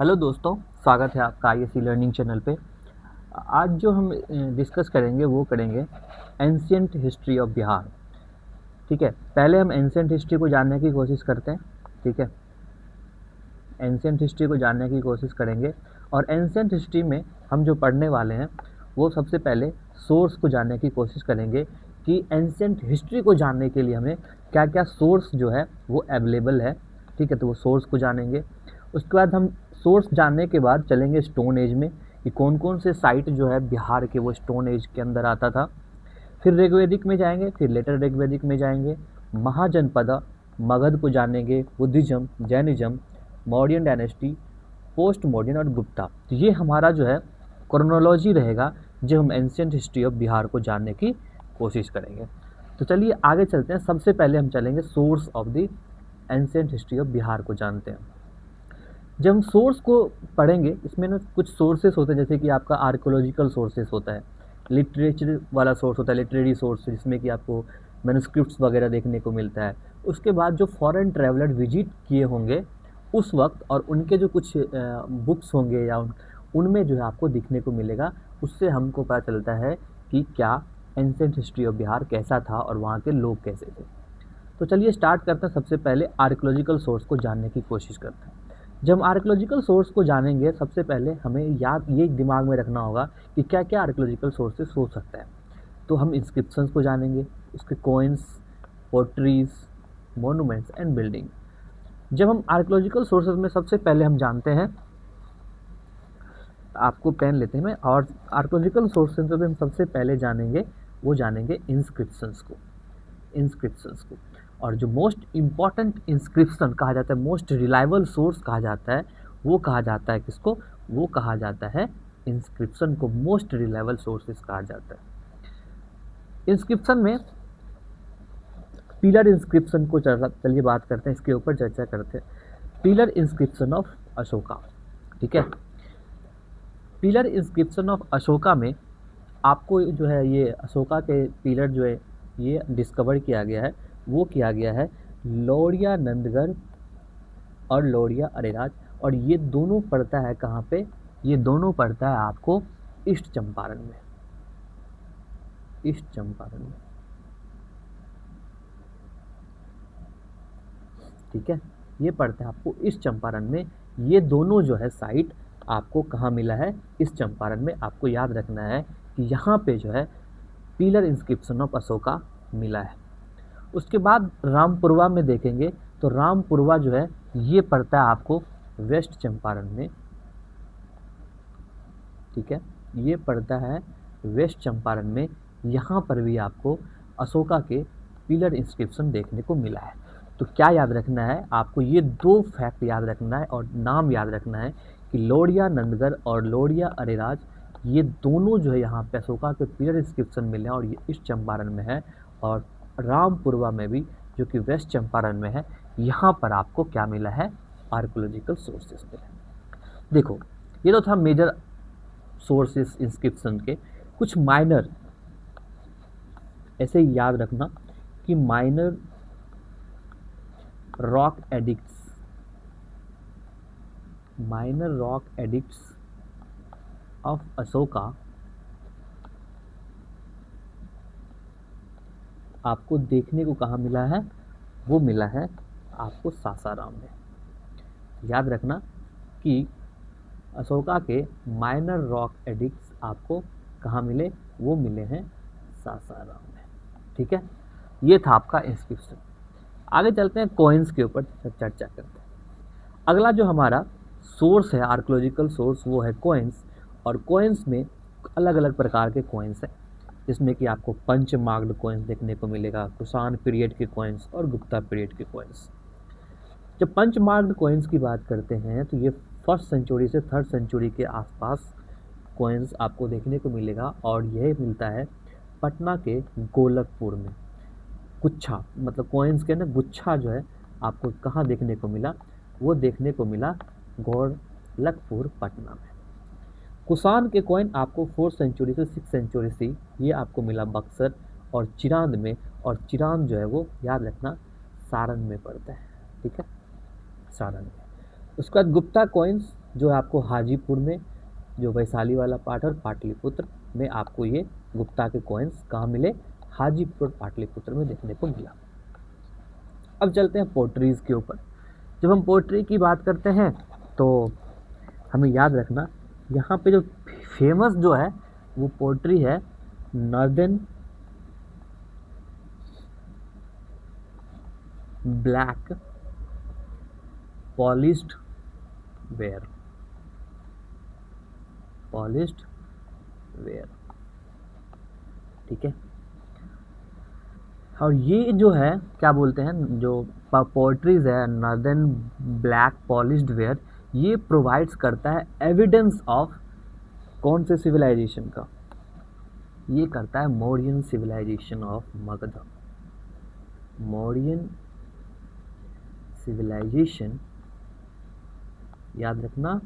Hello दोस्तों, स्वागत है आपका आईएससी लर्निंग चैनल पे। आज जो हम डिस्कस करेंगे वो करेंगे एंशियंट हिस्ट्री ऑफ बिहार। ठीक है, पहले हम एंशियंट हिस्ट्री को जानने की कोशिश करते हैं। ठीक है, एंशियंट हिस्ट्री को जानने की कोशिश करेंगे और एंशियंट हिस्ट्री में हम जो पढ़ने वाले हैं वो सबसे पहले सोर्स को जानने की कोशिश करेंगे कि एंशियंट हिस्ट्री को जानने के लिए हमें क्या क्या सोर्स जो है वो अवेलेबल है। ठीक है, तो वो सोर्स को जानेंगे। उसके बाद हम सोर्स जानने के बाद चलेंगे स्टोन एज में कि कौन कौन से साइट जो है बिहार के वो स्टोन एज के अंदर आता था। फिर ऋग्वेदिक में जाएंगे, फिर लेटर ऋग्वेदिक में जाएंगे, महाजनपदा, मगध को जानेंगे, Buddhism, Jainism, Mauryan dynasty, post modern और गुप्ता। तो ये हमारा जो है क्रोनोलॉजी रहेगा जो हम एंशियंट हिस्ट्री ऑफ बिहार को जानने की कोशिश करेंगे। तो चलिए आगे चलते हैं। सबसे पहले हम चलेंगे source of the ancient history of Bihar को जानते हैं। जब हम सोर्स को पढ़ेंगे इसमें ना कुछ सोर्सेस होते हैं, जैसे कि आपका आर्कोलॉजिकल सोर्सेस होता है, लिटरेचर वाला सोर्स होता है, लिटरेरी सोर्स जिसमें कि आपको मैन्युस्क्रिप्ट्स वगैरह देखने को मिलता है। उसके बाद जो फॉरेन ट्रैवलर विजिट किए होंगे उस वक्त और उनके जो कुछ बुक्स होंगे या उनमें जो है आपको दिखने को मिलेगा, उससे हमको पता चलता है कि क्या एंशियंट हिस्ट्री ऑफ बिहार कैसा था और वहाँ के लोग कैसे थे। तो चलिए स्टार्ट करते हैं। सबसे पहले आर्कोलॉजिकल सोर्स को जानने की कोशिश करते हैं। जब हम आर्कोलॉजिकल सोर्स को जानेंगे सबसे पहले हमें याद ये दिमाग में रखना होगा कि क्या क्या आर्कोलॉजिकल सोर्सेस हो सकता है। तो हम इंस्क्रिप्शंस को जानेंगे, उसके coins, potteries, monuments and building. जब हम आर्कोलॉजिकल सोर्सेज में सबसे पहले हम जानते हैं, आपको पेन लेते हैं मैं, और आर्कोलॉजिकल सोर्सेज में हम सबसे पहले जानेंगे वो जानेंगे इंस्क्रिप्शंस को। इंस्क्रिप्शंस को और जो मोस्ट इम्पॉर्टेंट इंस्क्रिप्शन कहा जाता है, मोस्ट रिलायबल सोर्स कहा जाता है, वो कहा जाता है किसको? वो कहा जाता है इंस्क्रिप्शन को मोस्ट रिलायबल सोर्सेस कहा जाता है। इंस्क्रिप्शन में पिलर इंस्क्रिप्शन को चलिए बात करते हैं, इसके ऊपर चर्चा करते हैं। Pillar inscription of Ashoka. ठीक है, पिलर इंस्क्रिप्शन ऑफ अशोका में आपको जो है ये अशोका के पिलर जो है ये डिस्कवर किया गया है, वो किया गया है लौरिया नंदगढ़ और लौरिया अरेराज। और ये दोनों पड़ता है कहाँ पे? ये दोनों पड़ता है आपको ईस्ट चंपारण में। ईस्ट चंपारण में, ठीक है, ये पड़ता है आपको ईस्ट चंपारण में। ये दोनों जो है साइट आपको कहाँ मिला है? ईस्ट चंपारण में। आपको याद रखना है कि यहाँ पे जो है पिलर इंस्क्रिप्शन ऑफ अशोका मिला है। उसके बाद रामपुरवा में देखेंगे तो रामपुरवा जो है ये पड़ता है आपको वेस्ट चंपारण में। ठीक है, ये पड़ता है वेस्ट चंपारण में। यहाँ पर भी आपको अशोका के पिलर इंस्क्रिप्शन देखने को मिला है। तो क्या याद रखना है आपको? ये दो फैक्ट याद रखना है और नाम याद रखना है कि लौरिया नंदगढ़ और लौरिया अरेराज, ये दोनों जो है यहाँ पे अशोका के पिलर इंस्क्रिप्शन मिले हैं और ये ईस्ट चंपारण में है। और रामपुरवा में भी जो कि वेस्ट चंपारण में है, यहाँ पर आपको क्या मिला है? आर्कोलॉजिकल सोर्सेस मिले। देखो, ये तो था मेजर सोर्सेस इंस्क्रिप्शन के। कुछ माइनर ऐसे ही याद रखना कि minor rock addicts, minor rock addicts of Ashoka आपको देखने को कहाँ मिला है? वो मिला है आपको सासाराम में। याद रखना कि अशोका के माइनर रॉक एडिक्ट्स आपको कहाँ मिले? वो मिले हैं सासाराम में। ठीक है, ये था आपका इंस्क्रिप्शन। आगे चलते हैं, कॉइन्स के ऊपर चर्चा करते हैं। अगला जो हमारा सोर्स है आर्कोलॉजिकल सोर्स वो है कॉइन्स। और कॉइन्स में अलग अलग प्रकार के कॉइन्स हैं, जिसमें कि आपको पंच मार्क्ड कॉइन्स देखने को मिलेगा, कुषाण पीरियड के कॉइन्स और गुप्ता पीरियड के कॉइन्स। जब पंच मार्क्ड कॉइन्स की बात करते हैं तो ये फर्स्ट सेंचुरी से थर्ड सेंचुरी के आसपास कॉइन्स आपको देखने को मिलेगा। और यह मिलता है पटना के गोलकपुर में। गुच्छा मतलब कॉइन्स के ना गुच्छा जो है आपको कहाँ देखने को मिला? वो देखने को मिला गोलकपुर पटना में। कुषाण के कॉइन आपको फोर्थ सेंचुरी से सिक्स सेंचुरी से ये आपको मिला बक्सर और चिरांद में। और चिरांद जो है वो याद रखना सारण में पड़ता है। ठीक है, सारण में। उसके बाद गुप्ता कॉइन्स जो आपको हाजीपुर में, जो वैशाली वाला पार्ट और पाटलिपुत्र में आपको ये गुप्ता के कॉइन्स कहाँ मिले, हाजीपुर पाटलिपुत्र में देखने को मिला। अब चलते हैं पोट्रीज के ऊपर। जब हम पोट्री की बात करते हैं तो हमें याद रखना, यहाँ पे जो फेमस जो है वो पोट्री है northern black polished where, polished where, ठीक है। और ये जो है क्या बोलते हैं, जो पोट्रीज है नॉर्दर्न ब्लैक पॉलिश्ड वेयर, ये प्रोवाइड्स करता है एविडेंस ऑफ कौन से सिविलाइजेशन का, ये करता है Mauryan civilisation of Magadh, Mauryan civilisation, याद रखना,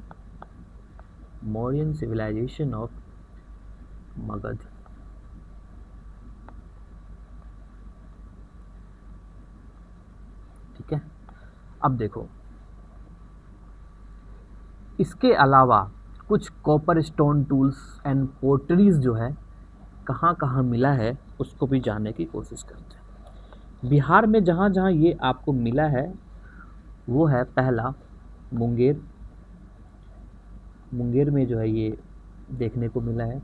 मौर्यन सिविलाइजेशन ऑफ मगध। ठीक है। अब देखो, इसके अलावा कुछ कॉपर स्टोन टूल्स एंड पोटरीज जो है कहाँ कहाँ मिला है उसको भी जानने की कोशिश करते हैं। बिहार में जहाँ जहाँ ये आपको मिला है वो है पहला मुंगेर, मुंगेर में जो है ये देखने को मिला है।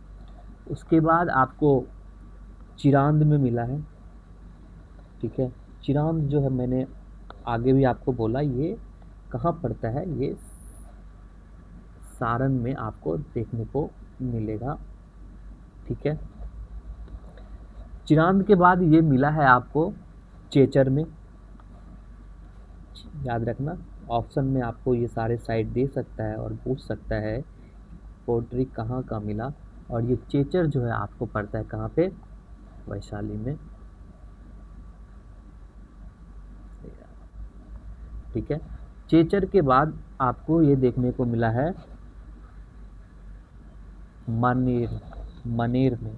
उसके बाद आपको चिरांद में मिला है, ठीक है। चिरांद जो है मैंने आगे भी आपको बोला, ये कहाँ पड़ता है, ये सारण में आपको देखने को मिलेगा, ठीक है। चिरांद के बाद ये मिला है आपको चेचर में, याद रखना ऑप्शन में आपको ये सारे साइट दे सकता है और पूछ सकता है पोट्री कहाँ का मिला, और ये चेचर जो है आपको पड़ता है कहाँ पे, वैशाली में, ठीक है। चेचर के बाद आपको ये देखने को मिला है मनेर, मनेर में,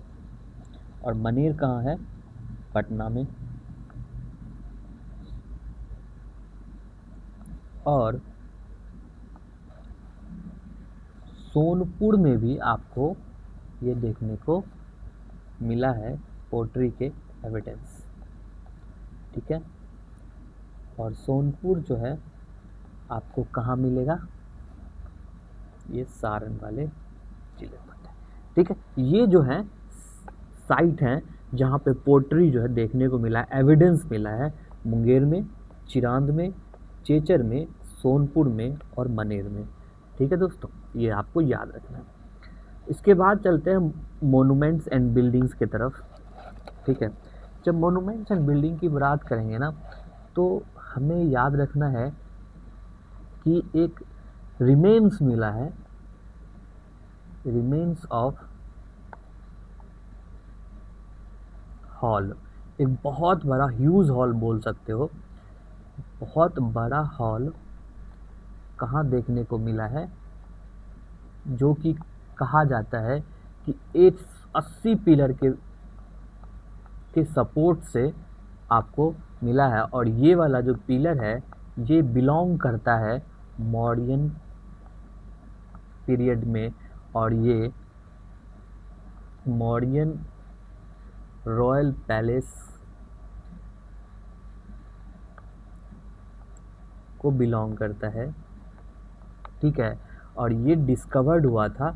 और मनेर कहाँ है, पटना में। और सोनपुर में भी आपको ये देखने को मिला है पोट्री के एविडेंस, ठीक है। और सोनपुर जो है आपको कहाँ मिलेगा, ये सारण वाले जिले में, ठीक है। ये जो है साइट हैं जहाँ पे पोट्री जो है देखने को मिला है, एविडेंस मिला है, मुंगेर में, चिरांद में, चेचर में, सोनपुर में और मनेर में, ठीक है दोस्तों, ये आपको याद रखना है। इसके बाद चलते हैं मोनूमेंट्स एंड बिल्डिंग्स की तरफ, ठीक है। जब मोनूमेंट्स एंड बिल्डिंग की बात करेंगे ना तो हमें याद रखना है कि एक रिमेन्स मिला है, रिमेन्स ऑफ हॉल, एक बहुत बड़ा ह्यूज हॉल बोल सकते हो, बहुत बड़ा हॉल कहाँ देखने को मिला है, जो कि कहा जाता है कि 80 पिलर के सपोर्ट से आपको मिला है। और ये वाला जो पिलर है ये बिलोंग करता है मौर्यन पीरियड में, और ये मौर्यन रॉयल पैलेस को बिलोंग करता है, ठीक है। और ये डिस्कवर्ड हुआ था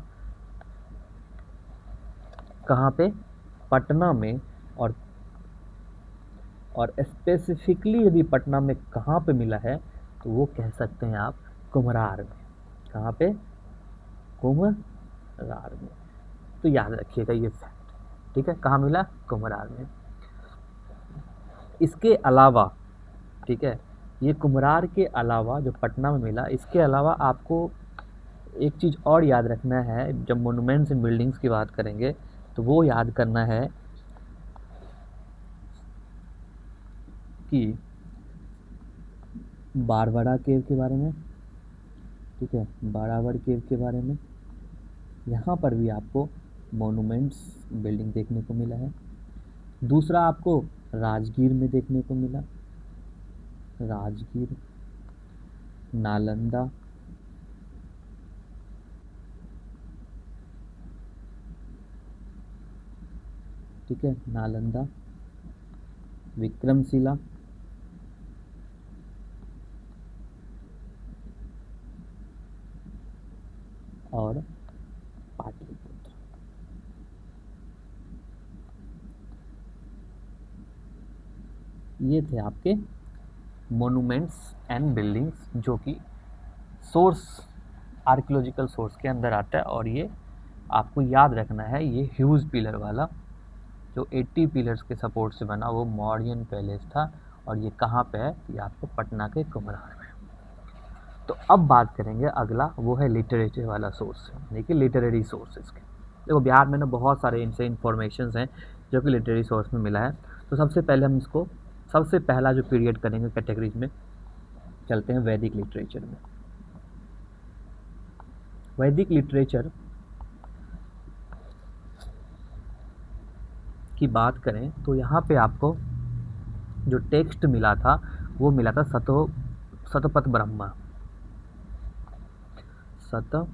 कहाँ पे, पटना में, और स्पेसिफिकली यदि पटना में कहाँ पे मिला है तो वो कह सकते हैं आप कुम्हरार में, कहाँ पे, कुम्हरार में। तो याद रखिएगा ये फैक्ट, ठीक है, कहाँ मिला, कुम्हरार में। इसके अलावा, ठीक है, ये कुम्हरार के अलावा जो पटना में मिला, इसके अलावा आपको एक चीज़ और याद रखना है, जब मोनूमेंट्स एंड बिल्डिंग्स की बात करेंगे तो वो याद करना है कि बारवाड़ा केव के बारे में, ठीक है, बारावड़ केव के बारे में, यहाँ पर भी आपको मोनूमेंट्स बिल्डिंग देखने को मिला है। दूसरा आपको राजगीर में देखने को मिला, राजगीर, नालंदा, ठीक है, नालंदा, विक्रमशिला और पाटलिपुत्र। ये थे आपके मोनूमेंट्स एंड बिल्डिंग्स जो कि सोर्स, आर्कियोलॉजिकल सोर्स के अंदर आता है। और ये आपको याद रखना है, ये ह्यूज पिलर वाला जो 80 पिलर्स के सपोर्ट से बना वो मौर्यन पैलेस था। और ये कहाँ पे है? ये आपको पटना के कुम्हरार में। तो अब बात करेंगे अगला, वो है लिटरेचर वाला सोर्स, यानी कि लिटरेरी सोर्सेज के। देखो बिहार में ना बहुत सारे इनसे इंफॉर्मेशंस हैं जो कि लिटरेरी सोर्स में मिला है। तो सबसे पहले हम इसको, सबसे पहला जो पीरियड करेंगे कैटेगरीज में, चलते हैं वैदिक लिटरेचर में। वैदिक लिटरेचर की बात करें तो यहाँ पे आपको जो टेक्स्ट मिला था वो मिला था शतपथ ब्रह्मा। शतपथ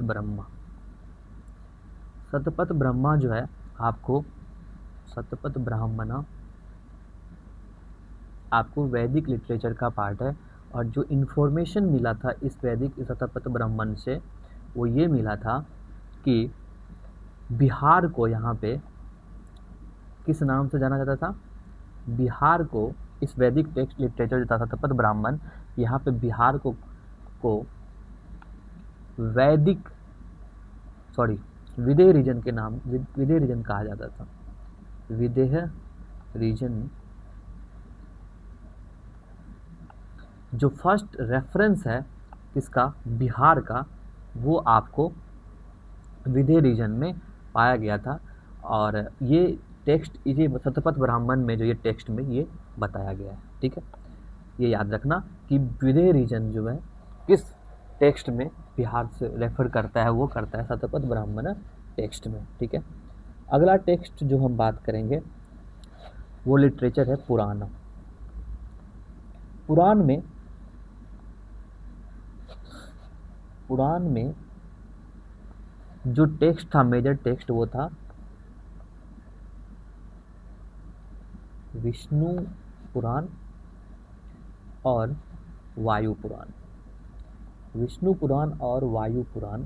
ब्रह्मा, शतपथ ब्रह्मा जो है आपको, शतपथ ब्राह्मणा आपको वैदिक लिटरेचर का पार्ट है। और जो इन्फॉर्मेशन मिला था इस वैदिक शतपथ ब्राह्मण से वो ये मिला था कि बिहार को यहाँ पे किस नाम से जाना जाता था? बिहार को, इस वैदिक टेक्स्ट लिटरेचर जो था शतपथ ब्राह्मण, यहाँ पे बिहार को वैदिक, सॉरी, विदेह रीजन के नाम, विदेह रीजन कहा जाता था। विदेह रीजन, जो फर्स्ट रेफरेंस है किसका? बिहार का, वो आपको विदेह रीजन में पाया गया था। और ये टेक्स्ट, ये शतपथ ब्राह्मण में जो ये टेक्स्ट में ये बताया गया है। ठीक है, ये याद रखना कि विदेह रीजन जो है किस टेक्स्ट में बिहार से रेफर करता है, वो करता है शतपथ ब्राह्मण टेक्स्ट में। ठीक है, अगला टेक्स्ट जो हम बात करेंगे वो लिटरेचर है पुराण। पुराण में जो टेक्स्ट था, मेजर टेक्स्ट, वो था विष्णु पुराण और वायु पुराण। विष्णु पुराण और वायु पुराण,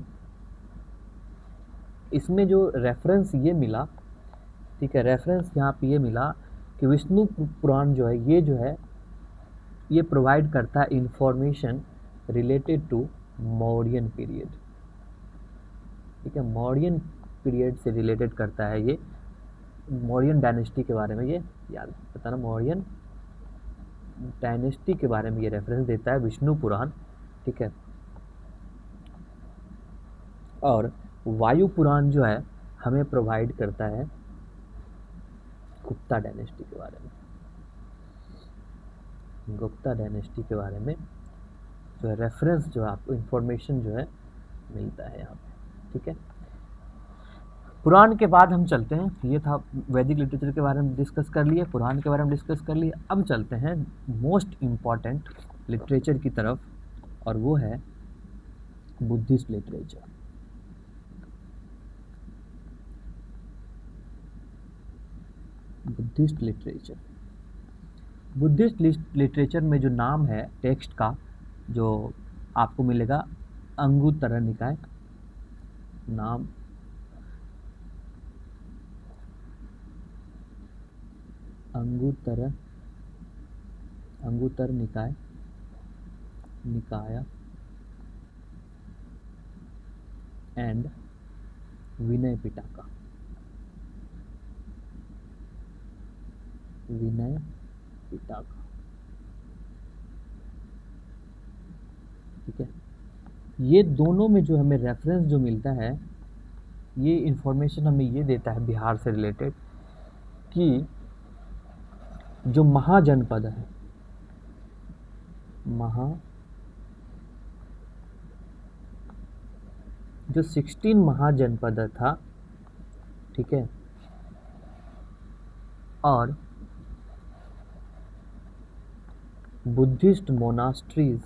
इसमें जो रेफरेंस ये मिला, ठीक है, रेफरेंस यहाँ पे ये मिला कि विष्णु पुराण जो है ये प्रोवाइड करता है information related to Mauryan period. ठीक है, मौर्यन पीरियड से रिलेटेड करता है ये, मौर्यन डायनेस्टी के बारे में ये याद बताना, मौर्यन डायनेस्टी के बारे में ये रेफरेंस देता है विष्णु पुराण। ठीक है, और वायु पुराण जो है हमें प्रोवाइड करता है गुप्ता डायनेस्टी के बारे में। गुप्ता डायनेस्टी के बारे में जो है रेफरेंस, जो है आपको इंफॉर्मेशन जो है मिलता है यहाँ पे। ठीक है, पुराण के बाद हम चलते हैं, ये था वैदिक लिटरेचर के बारे में डिस्कस कर लिए, पुराण के बारे में डिस्कस कर लिए। अब चलते हैं मोस्ट इम्पॉर्टेंट लिटरेचर की तरफ, और वो है Buddhist literature. Buddhist literature, Buddhist literature में जो नाम है टेक्स्ट का जो आपको मिलेगा, अंगुत्तर निकाय, नाम अंगुत्तर निकाय, निकाया एंड विनय पिटका। विनय पिटका, ठीक है, ये दोनों में जो हमें रेफरेंस जो मिलता है, ये इंफॉर्मेशन हमें ये देता है बिहार से रिलेटेड कि जो महाजनपद है, जो 16 महाजनपद था, ठीक है, और बुद्धिस्ट मोनास्ट्रीज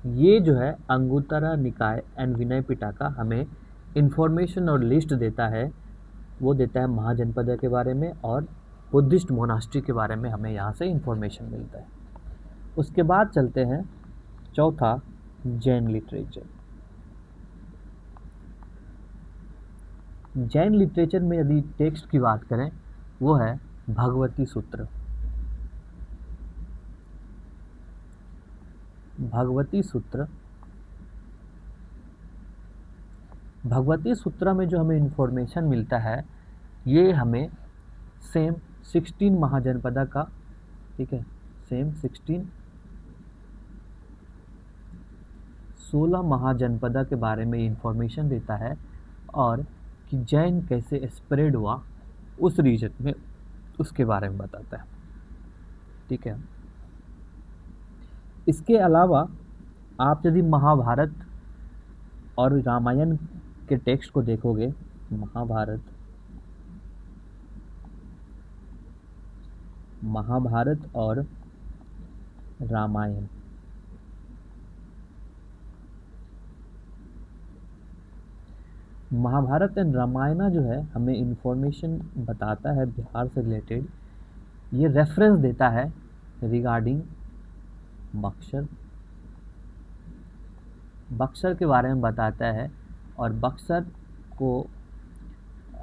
ये जो है अंगुत्तरा निकाय एंड विनय पिटका हमें इंफॉर्मेशन और लिस्ट देता है, वो देता है महाजनपद के बारे में और बुद्धिस्ट मोनास्ट्री के बारे में हमें यहाँ से इंफॉर्मेशन मिलता है। उसके बाद चलते हैं चौथा, जैन लिटरेचर। जैन लिटरेचर में यदि टेक्स्ट की बात करें वो है भगवती सूत्र। भगवती सूत्र, भगवती सूत्र में जो हमें इंफॉर्मेशन मिलता है ये हमें सेम 16 महाजनपदा का, ठीक है, सेम 16 महाजनपदा के बारे में इंफॉर्मेशन देता है और कि जैन कैसे स्प्रेड हुआ उस रीजन में उसके बारे में बताता है, ठीक है। इसके अलावा आप यदि महाभारत और रामायण के टेक्स्ट को देखोगे, महाभारत और रामायण, महाभारत एंड रामायण जो है हमें इंफॉर्मेशन बताता है बिहार से रिलेटेड। ये रेफरेंस देता है रिगार्डिंग बक्सर, बक्सर के बारे में बताता है। और बक्सर को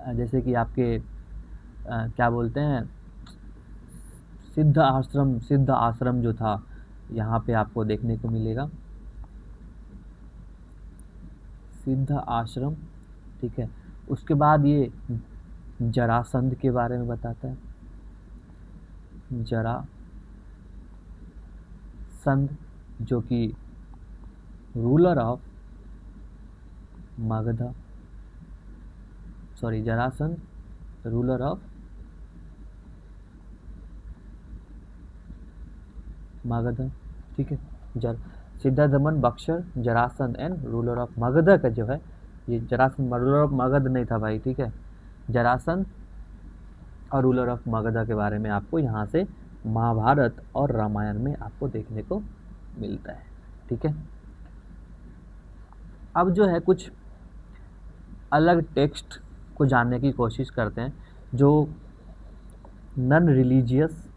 जैसे कि आपके क्या बोलते हैं, सिद्ध आश्रम जो था यहाँ पे आपको देखने को मिलेगा, सिद्ध आश्रम, ठीक है। उसके बाद ये जरासंध के बारे में बताता है, जरासंध जो कि ruler of Magadh, Jarasandh ruler of Magadh, ठीक है। सिद्धादमन, Buxar, Jarasandh and ruler of Magadh का जो है, ये जरासंध रूलर ऑफ मगध नहीं था भाई, ठीक है। जरासंध और रूलर ऑफ मगध के बारे में आपको यहाँ से महाभारत और रामायण में आपको देखने को मिलता है, ठीक है। अब जो है कुछ अलग टेक्स्ट को जानने की कोशिश करते हैं जो नॉन रिलीजियस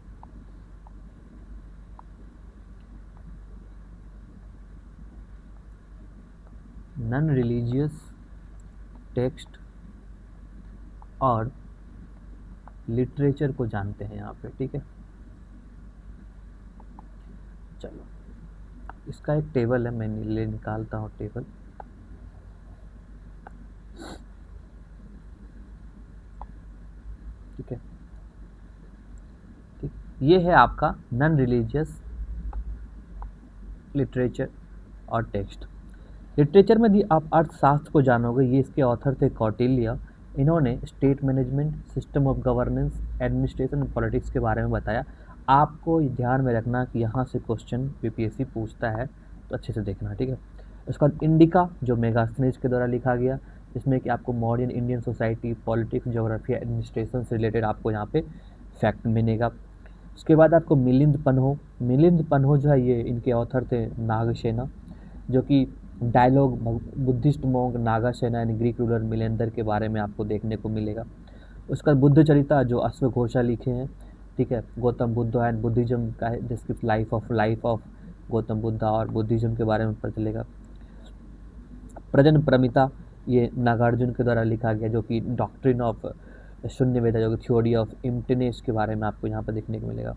टेक्स्ट और लिटरेचर को जानते हैं यहाँ पे, ठीक है। चलो इसका एक टेबल है, मैं निकालता हूँ टेबल, ठीक है। ठीक, ये है आपका नॉन रिलीजियस लिटरेचर और टेक्स्ट। लिटरेचर में यदि आप अर्थशास्त्र को जानोगे, ये इसके ऑथर थे कौटिल्य। इन्होंने state management, system of governance, administration और पॉलिटिक्स के बारे में बताया। आपको ध्यान में रखना कि यहाँ से क्वेश्चन बीपीएससी पूछता है, तो अच्छे से देखना, ठीक है। उसके बाद इंडिका जो मेगास्थनीज के द्वारा लिखा गया, जिसमें कि आपको modern Indian society, politics, geography, administration से रिलेटेड आपको यहाँ पे फैक्ट मिलेगा। उसके बाद आपको मिलिंद पन्हो जो है, ये इनके ऑथर थे नागसेना, जो कि डायलॉग बुद्धिस्ट मोंग नागासेना यानी ग्रीक रूलर मिलेंदर के बारे में आपको देखने को मिलेगा। उसका बुद्ध चरिता जो अश्वघोषा लिखे हैं, ठीक है। गौतम बुद्ध एंड बुद्धिज्म का है, describe life of Gautam Buddha और बुद्धिज्म के बारे में पता चलेगा। प्रजन प्रमिता ये नागार्जुन के द्वारा लिखा गया, जो कि डॉक्ट्रिन ऑफ शून्यवेदा, जो कि थ्योरी ऑफ इम्प्टीनेस के बारे में आपको यहाँ पर देखने को मिलेगा।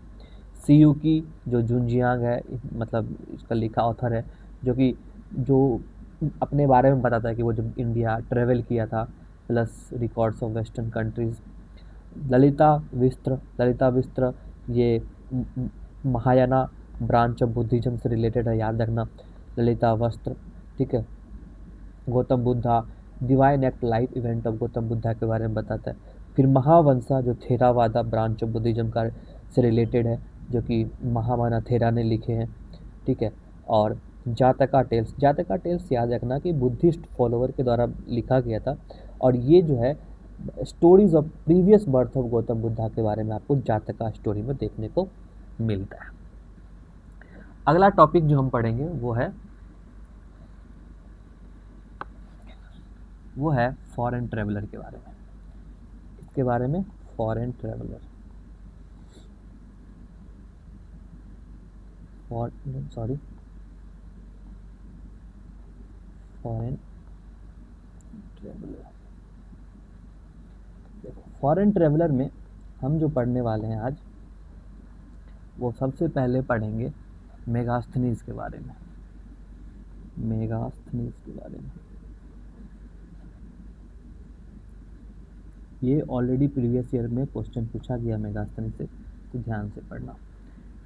सीयूकी जो जुंजियांग है, मतलब इसका लिखा ऑथर है, जो अपने बारे में बताता है कि वो जब इंडिया ट्रेवल किया था, plus records of western countries. Lalita Vistara ये महायाना ब्रांच ऑफ बुद्धिज्म से रिलेटेड है, याद रखना, ललिता वस्त्र, ठीक है। Gautam Buddha, divine act life event of Gautam Buddha के बारे में बताता है। फिर महावंशा जो थेरावादा ब्रांच ऑफ बुद्धिज्म का से रिलेटेड है, जो कि महामाना थेरा ने लिखे हैं, ठीक है। और जातका टेल्स याद रखना कि बुद्धिस्ट फॉलोअर के द्वारा लिखा गया था, और ये जो है stories of previous birth of Gautam Buddha के बारे में आपको जातका स्टोरी में देखने को मिलता है। अगला टॉपिक जो हम पढ़ेंगे वो है वो है फॉरेन ट्रेवलर के बारे में। इसके बारे में फॉरेन ट्रेवलर, फॉरेन ट्रेवलर। देखो फॉरेन ट्रेवलर में हम जो पढ़ने वाले हैं आज, वो सबसे पहले पढ़ेंगे मेगास्थनीज के बारे में। मेगास्थनीज के बारे में ये ऑलरेडी प्रीवियस ईयर में क्वेश्चन पूछा गया मेगास्थनीज से, तो ध्यान से पढ़ना।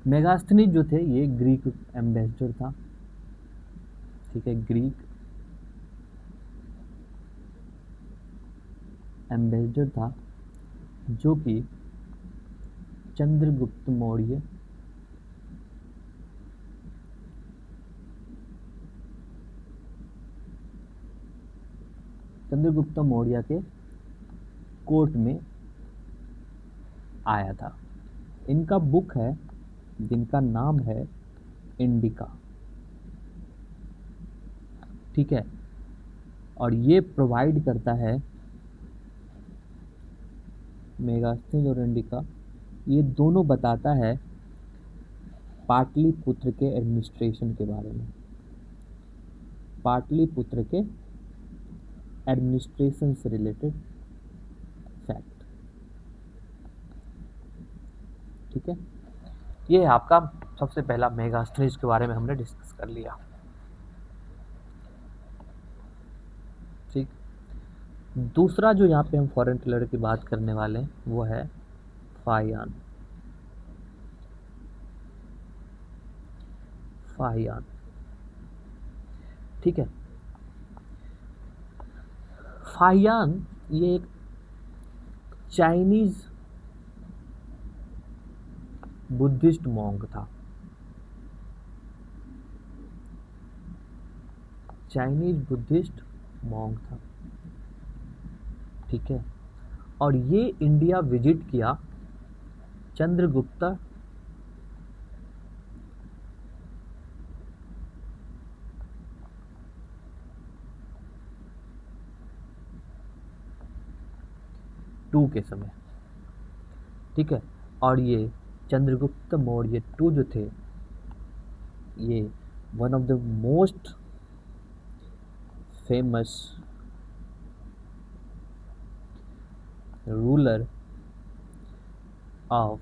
मेगास्थनीज जो थे ये ग्रीक एम्बेसडर था, ठीक है, ग्रीक एम्बेसडर था जो कि चंद्रगुप्त मौर्य के कोर्ट में आया था। इनका बुक है जिनका नाम है इंडिका, ठीक है, और ये प्रोवाइड करता है, मेगास्थनीज और इंडिका ये दोनों बताता है पाटलिपुत्र के एडमिनिस्ट्रेशन के बारे में, पाटलिपुत्र के एडमिनिस्ट्रेशन से रिलेटेड फैक्ट, ठीक है। ये है आपका सबसे पहला मेगास्थनीज के बारे में हमने डिस्कस कर लिया, ठीक। दूसरा जो यहाँ पे हम फॉरेन ट्रेवलर की बात करने वाले हैं वो है फाहियान। फाहियान, ठीक है। फाहियान ये एक चाइनीज बुद्धिस्ट मॉन्क था, चाइनीज बुद्धिस्ट मॉन्क था, ठीक है। और ये इंडिया विजिट किया चंद्रगुप्ता टू के समय, ठीक है। और ये चंद्रगुप्त मौर्य टू जो थे, ये one of the most famous ruler of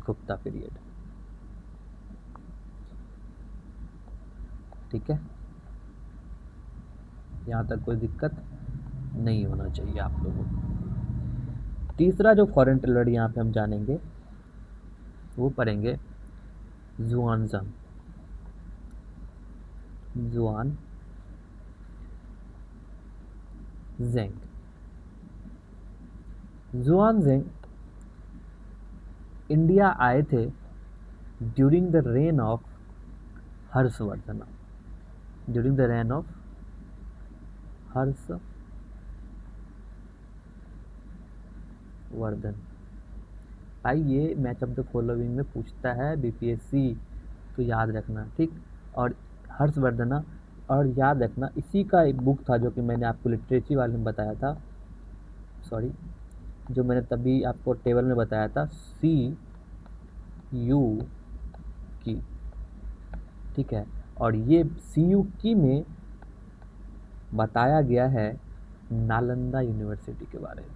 Gupta period, ठीक है। यहाँ तक कोई दिक्कत नहीं होना चाहिए आप लोगों को। तीसरा जो फॉरेन ट्रेवलर यहाँ पे हम जानेंगे वो पढ़ेंगे जुआनजंग, जुआनजेंग इंडिया आए थे during the rain of Harshvardhan, during the rain of Harshvardhan. भाई ये मैच ऑफ द फॉलोइंग में पूछता है बीपीएससी, तो याद रखना, ठीक। और हर्षवर्धन, और याद रखना इसी का एक बुक था जो कि मैंने आपको लिटरेचर वाले में बताया था, सॉरी, जो मैंने तभी आपको टेबल में बताया था, CU की, ठीक है। और ये CU की में बताया गया है नालंदा यूनिवर्सिटी के बारे में,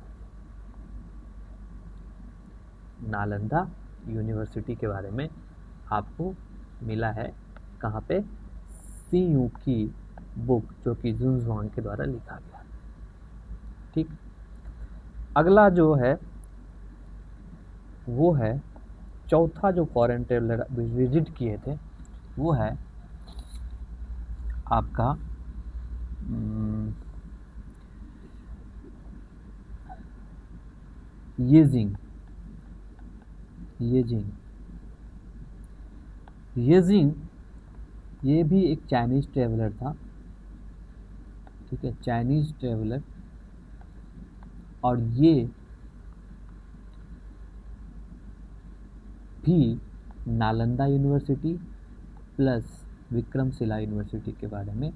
नालंदा यूनिवर्सिटी के बारे में आपको मिला है कहाँ पे, CU की बुक जो कि जुनजुआंग के द्वारा लिखा गया, ठीक। अगला जो है वो है चौथा जो फॉरेन ट्रेवलर विजिट किए थे वो है आपका येजिंग। ये भी एक चाइनीज ट्रेवलर था, ठीक है, चाइनीज ट्रेवलर। और ये भी Nalanda university plus Vikramshila university के बारे में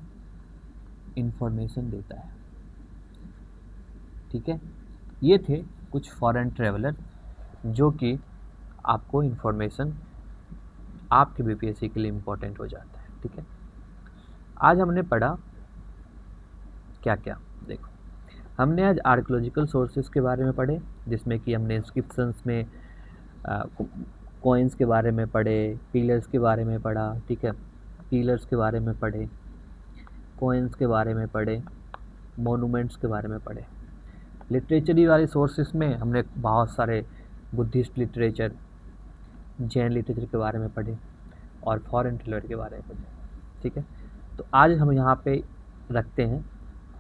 इंफॉर्मेशन देता है, ठीक है, ये थे कुछ फॉरेन ट्रेवलर जो कि आपको इन्फॉर्मेशन आपके बीपीएससी के लिए इम्पोर्टेंट हो जाता है। ठीक है, आज हमने पढ़ा क्या क्या, देखो हमने आज आर्कियोलॉजिकल सोर्सेज के बारे में पढ़े, जिसमें कि हमने इंस्क्रिप्शंस में कॉइन्स के बारे में पढ़े, पिलर्स के बारे में पढ़ा। ठीक है, पिलर्स के बारे में पढ़े, कॉइन्स के बारे में पढ़े, मोनूमेंट्स के बारे में पढ़े। लिटरेचरी वाले सोर्सेस में हमने बहुत सारे बुद्धिस्ट लिटरेचर, जैन लिटरेचर के बारे में पढ़े और फॉरेन ट्रेवलर के बारे में पढ़े। ठीक है, तो आज हम यहाँ पे रखते हैं।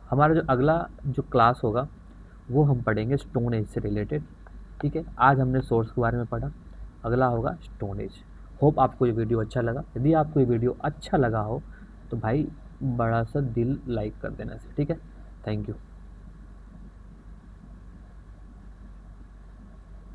हमारा जो अगला जो क्लास होगा वो हम पढ़ेंगे स्टोन एज से रिलेटेड। ठीक है, आज हमने सोर्स के बारे में पढ़ा, अगला होगा स्टोन एज। होप आपको ये वीडियो अच्छा लगा। यदि आपको ये वीडियो अच्छा लगा हो तो भाई बड़ा सा दिल लाइक कर देना। ठीक है, थैंक यू।